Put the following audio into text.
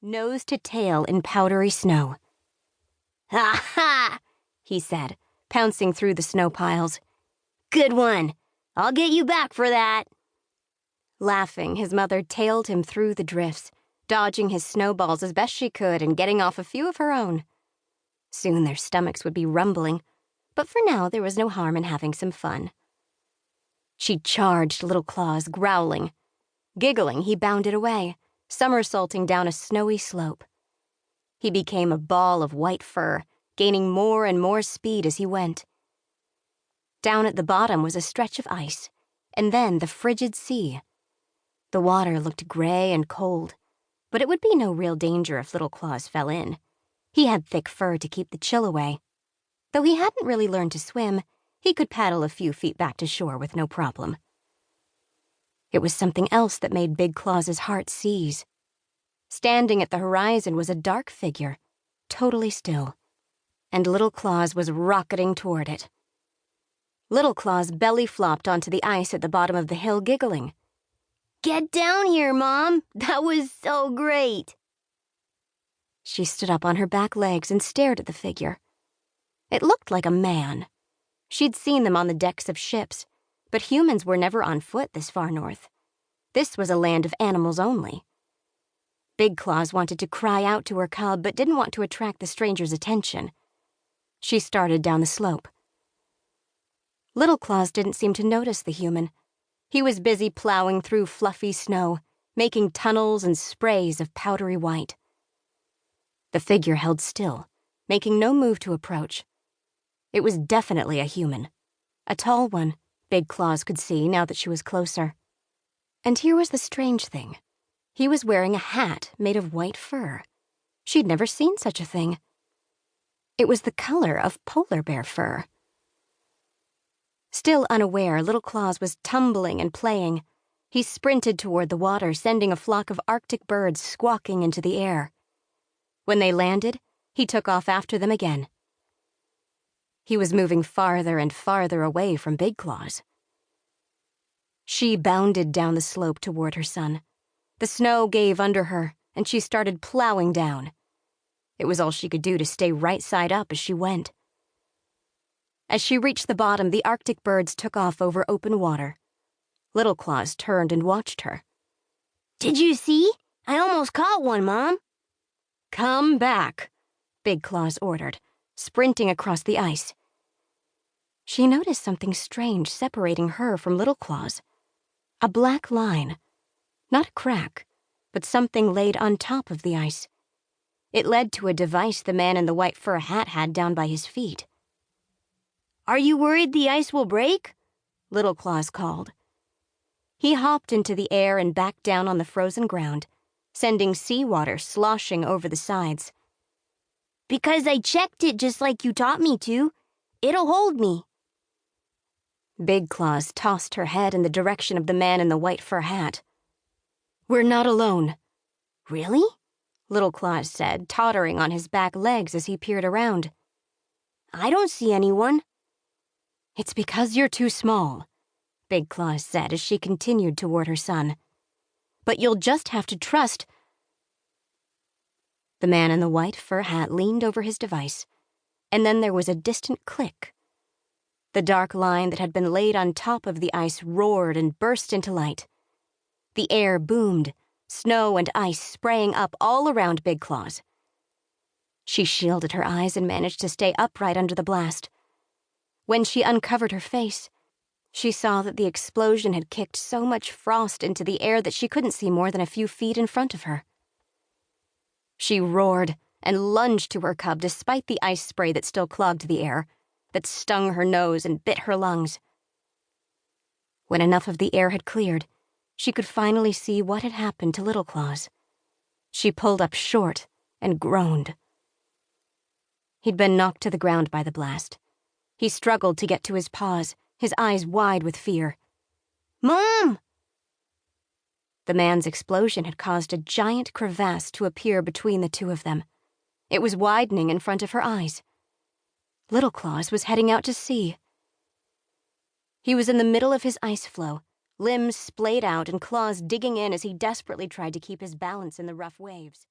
nose to tail in powdery snow. "Ha ha!" he said, pouncing through the snow piles. "Good one! I'll get you back for that!" Laughing, his mother tailed him through the drifts, dodging his snowballs as best she could and getting off a few of her own. Soon their stomachs would be rumbling, but for now there was no harm in having some fun. She charged Little Claus, growling. Giggling, he bounded away, somersaulting down a snowy slope. He became a ball of white fur, gaining more and more speed as he went. Down at the bottom was a stretch of ice, and then the frigid sea. The water looked gray and cold, but it would be no real danger if Little Claus fell in. He had thick fur to keep the chill away. Though he hadn't really learned to swim, he could paddle a few feet back to shore with no problem. It was something else that made Big Claus's heart seize. Standing at the horizon was a dark figure, totally still, and Little Claus was rocketing toward it. Little Claus belly flopped onto the ice at the bottom of the hill, giggling. "Get down here, Mom! That was so great!" She stood up on her back legs and stared at the figure. It looked like a man. She'd seen them on the decks of ships, but humans were never on foot this far north. This was a land of animals only. Big Claus wanted to cry out to her cub, but didn't want to attract the stranger's attention. She started down the slope. Little Claus didn't seem to notice the human. He was busy plowing through fluffy snow, making tunnels and sprays of powdery white. The figure held still, making no move to approach. It was definitely a human. A tall one, Big Claus could see now that she was closer. And here was the strange thing. He was wearing a hat made of white fur. She'd never seen such a thing. It was the color of polar bear fur. Still unaware, Little Claus was tumbling and playing. He sprinted toward the water, sending a flock of Arctic birds squawking into the air. When they landed, he took off after them again. He was moving farther and farther away from Big Claus. She bounded down the slope toward her son. The snow gave under her, and she started plowing down. It was all she could do to stay right side up as she went. As she reached the bottom, the Arctic birds took off over open water. Little Claus turned and watched her. "Did you see? I almost caught one, Mom." "Come back," Big Claus ordered, sprinting across the ice. She noticed something strange separating her from Little Claus. A black line. Not a crack, but something laid on top of the ice. It led to a device the man in the white fur hat had down by his feet. "Are you worried the ice will break?" Little Claus called. He hopped into the air and back down on the frozen ground, sending seawater sloshing over the sides. "Because I checked it just like you taught me to. It'll hold me." Big Claus tossed her head in the direction of the man in the white fur hat. "We're not alone." "Really?" Little Claus said, tottering on his back legs as he peered around. "I don't see anyone." "It's because you're too small," Big Claus said as she continued toward her son. "But you'll just have to trust—" The man in the white fur hat leaned over his device, and then there was a distant click. The dark line that had been laid on top of the ice roared and burst into light. The air boomed, snow and ice spraying up all around Big Claus. She shielded her eyes and managed to stay upright under the blast. When she uncovered her face, she saw that the explosion had kicked so much frost into the air that she couldn't see more than a few feet in front of her. She roared and lunged to her cub despite the ice spray that still clogged the air, that stung her nose and bit her lungs. When enough of the air had cleared, she could finally see what had happened to Little Claus. She pulled up short and groaned. He'd been knocked to the ground by the blast. He struggled to get to his paws, his eyes wide with fear. "Mom!" The man's explosion had caused a giant crevasse to appear between the two of them. It was widening in front of her eyes. Little Claus was heading out to sea. He was in the middle of his ice floe, limbs splayed out and claws digging in as he desperately tried to keep his balance in the rough waves.